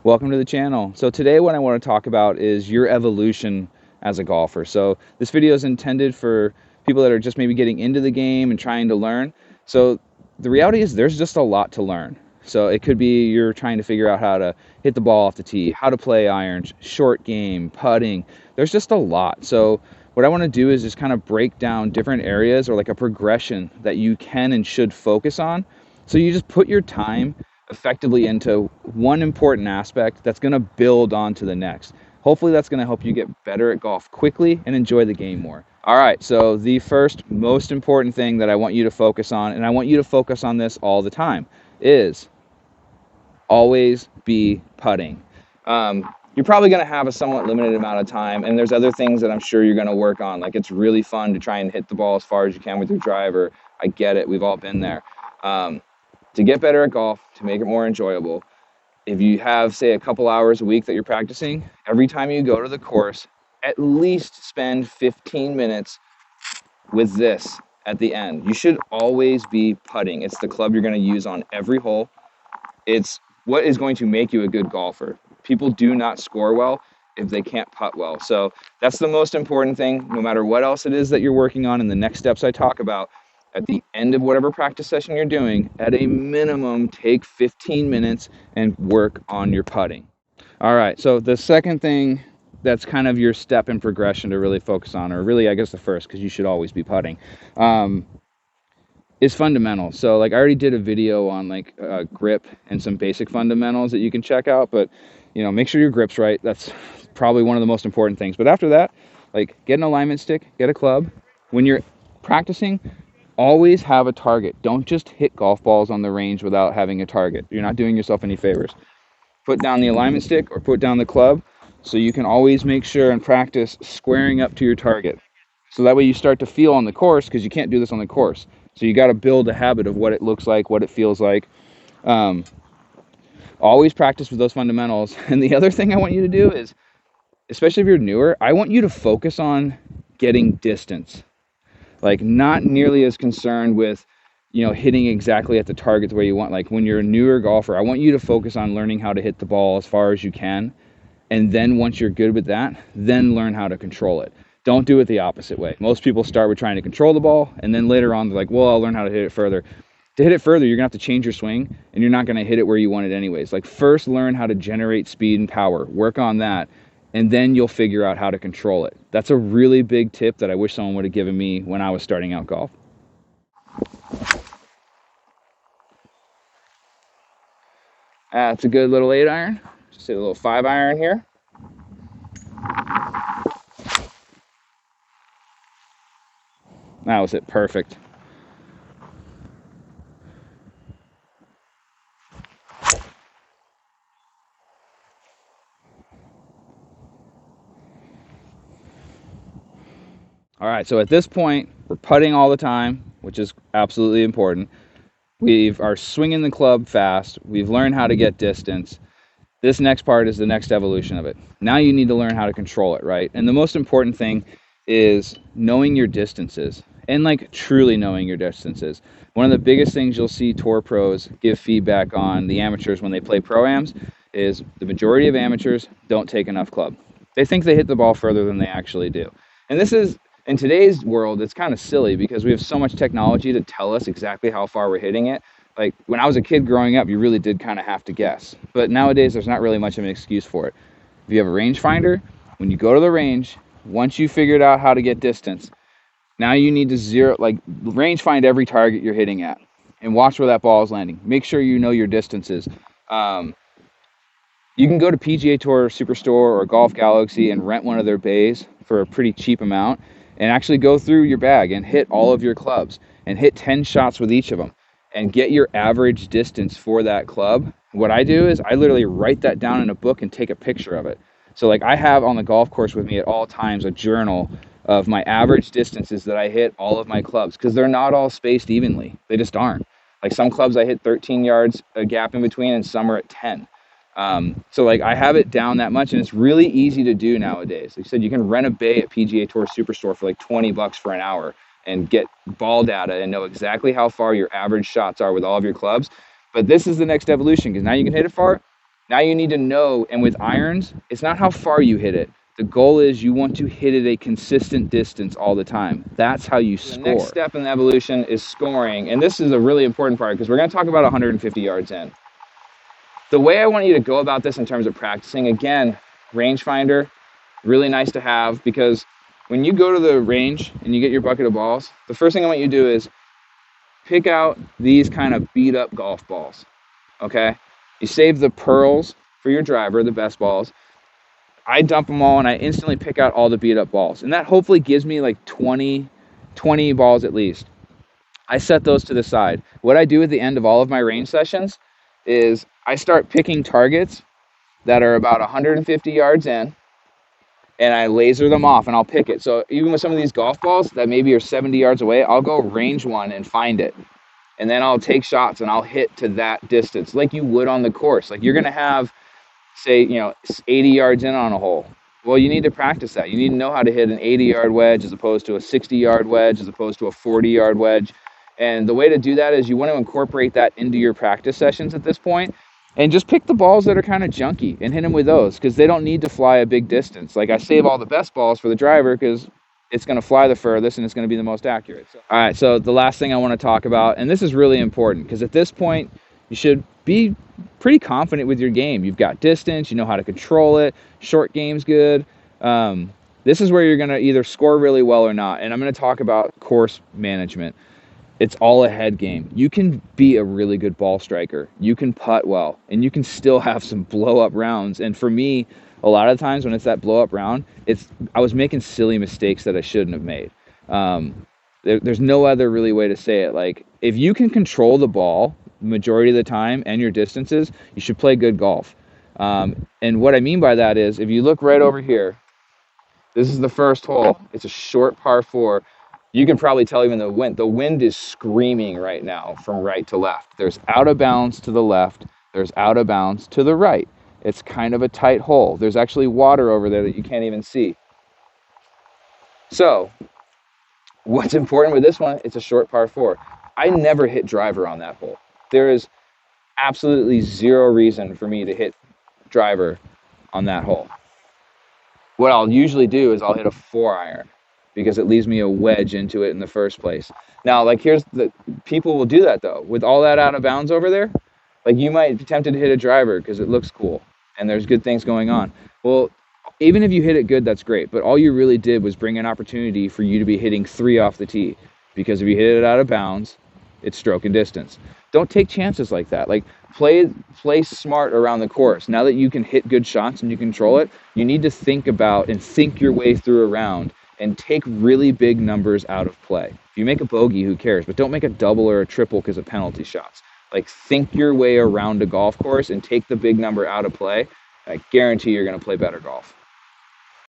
Welcome to the channel. So today what I want to talk about is your evolution as a golfer. So this video is intended for people that are just maybe getting into the game and trying to learn. So the reality is there's just a lot to learn. So it could be you're trying to figure out how to hit the ball off the tee, how to play irons, short game, putting. There's just a lot. So what I want to do is just kind of break down different areas or like a progression that you can and should focus on. So you just put your time effectively into one important aspect that's going to build on to the next. Hopefully that's going to help you get better at golf quickly and enjoy the game more. All right, so the first most important thing that I want you to focus on, and I want you to focus on this all the time, is always be putting. You're probably going to have a somewhat limited amount of time, and there's other things that I'm sure you're going to work on. Like, it's really fun to try and hit the ball as far as you can with your driver. I get it. We've all been there. To get better at golf, to make it more enjoyable, if you have, say, a couple hours a week that you're practicing, every time you go to the course, at least spend 15 minutes with this at the end. You should always be putting. It's the club you're going to use on every hole. It's what is going to make you a good golfer. People do not score well if they can't putt well. So that's the most important thing, no matter what else it is that you're working on in the next steps I talk about. At the end of whatever practice session you're doing, at a minimum, take 15 minutes and work on your putting. All right, so the second thing that's kind of your step in progression to really focus on, or really I guess the first, because you should always be putting, is fundamentals. So like I already did a video on like grip and some basic fundamentals that you can check out, but make sure your grip's right. That's probably one of the most important things. But after that, like get an alignment stick, get a club. When you're practicing, always have a target. Don't just hit golf balls on the range without having a target. You're not doing yourself any favors. Put down the alignment stick or put down the club so you can always make sure and practice squaring up to your target. So that way you start to feel on the course, because you can't do this on the course. So you got to build a habit of what it looks like, what it feels like. Always practice with those fundamentals. And the other thing I want you to do is, especially if you're newer, I want you to focus on getting distance. Like, not nearly as concerned with, hitting exactly at the target the way you want. Like when you're a newer golfer, I want you to focus on learning how to hit the ball as far as you can. And then once you're good with that, then learn how to control it. Don't do it the opposite way. Most people start with trying to control the ball, and then later on they're like, well, I'll learn how to hit it further. To hit it further, you're gonna have to change your swing, and you're not gonna hit it where you want it anyways. Like, first learn how to generate speed and power, work on that, and then you'll figure out how to control it. That's a really big tip that I wish someone would have given me when I was starting out golf. That's a good little 8-iron. Just hit a little 5-iron here. That was it, perfect. All right, so at this point, we're putting all the time, which is absolutely important. We are swinging the club fast. We've learned how to get distance. This next part is the next evolution of it. Now you need to learn how to control it, right? And the most important thing is knowing your distances, and like truly knowing your distances. One of the biggest things you'll see tour pros give feedback on the amateurs when they play pro-ams is the majority of amateurs don't take enough club. They think they hit the ball further than they actually do. And this is, in today's world, it's kind of silly because we have so much technology to tell us exactly how far we're hitting it. Like when I was a kid growing up, you really did kind of have to guess. But nowadays, there's not really much of an excuse for it. If you have a rangefinder, when you go to the range, once you figured out how to get distance, now you need to range find every target you're hitting at and watch where that ball is landing. Make sure you know your distances. You can go to PGA Tour Superstore or Golf Galaxy and rent one of their bays for a pretty cheap amount and actually go through your bag and hit all of your clubs and hit 10 shots with each of them and get your average distance for that club. What I do is I literally write that down in a book and take a picture of it. So like I have on the golf course with me at all times a journal of my average distances that I hit all of my clubs, because they're not all spaced evenly. They just aren't. Like some clubs I hit 13 yards a gap in between and some are at 10. So like I have it down that much, and it's really easy to do nowadays. Like I said, you can rent a bay at PGA Tour Superstore for like $20 for an hour and get ball data and know exactly how far your average shots are with all of your clubs. But this is the next evolution, because now you can hit it far, Now you need to know, and with irons, it's not how far you hit it. The goal is you want to hit it a consistent distance all the time. That's how you score. The next step in the evolution is scoring, and this is a really important part because we're going to talk about 150 yards in. The way I want you to go about this in terms of practicing, again, rangefinder, really nice to have, because when you go to the range and you get your bucket of balls, the first thing I want you to do is pick out these kind of beat up golf balls, okay? You save the pearls for your driver, the best balls. I dump them all and I instantly pick out all the beat up balls. And that hopefully gives me like 20 balls at least. I set those to the side. What I do at the end of all of my range sessions is I start picking targets that are about 150 yards in, and I laser them off and I'll pick it. So even with some of these golf balls that maybe are 70 yards away, I'll go range one and find it. And then I'll take shots and I'll hit to that distance like you would on the course. Like you're going to have, say, 80 yards in on a hole. Well, you need to practice that. You need to know how to hit an 80-yard wedge as opposed to a 60-yard wedge, as opposed to a 40-yard wedge. And the way to do that is you want to incorporate that into your practice sessions at this point. And just pick the balls that are kind of junky and hit them with those, because they don't need to fly a big distance. Like I save all the best balls for the driver because it's going to fly the furthest and it's going to be the most accurate. All right, so the last thing I want to talk about, and this is really important because at this point you should be pretty confident with your game. You've got distance, you know how to control it, short game's good. This is where you're going to either score really well or not. And I'm going to talk about course management. It's all a head game. You can be a really good ball striker. You can putt well, and you can still have some blow up rounds. And for me, a lot of times when it's that blow up round, I was making silly mistakes that I shouldn't have made. There's no other really way to say it. Like if you can control the ball the majority of the time and your distances, you should play good golf. And what I mean by that is if you look right over here, this is the first hole. It's a short par 4. You can probably tell even the wind is screaming right now from right to left. There's out of bounds to the left. There's out of bounds to the right. It's kind of a tight hole. There's actually water over there that you can't even see. So what's important with this one, it's a short par 4. I never hit driver on that hole. There is absolutely zero reason for me to hit driver on that hole. What I'll usually do is I'll hit a 4-iron. Because it leaves me a wedge into it in the first place. Now, like people will do that though. With all that out of bounds over there, like you might be tempted to hit a driver because it looks cool and there's good things going on. Well, even if you hit it good, that's great. But all you really did was bring an opportunity for you to be hitting 3 off the tee. Because if you hit it out of bounds, it's stroke and distance. Don't take chances like that. Like play smart around the course. Now that you can hit good shots and you control it, you need to think your way through a round and take really big numbers out of play. If you make a bogey, who cares? But don't make a double or a triple because of penalty shots. Like think your way around a golf course and take the big number out of play. I guarantee you're going to play better golf.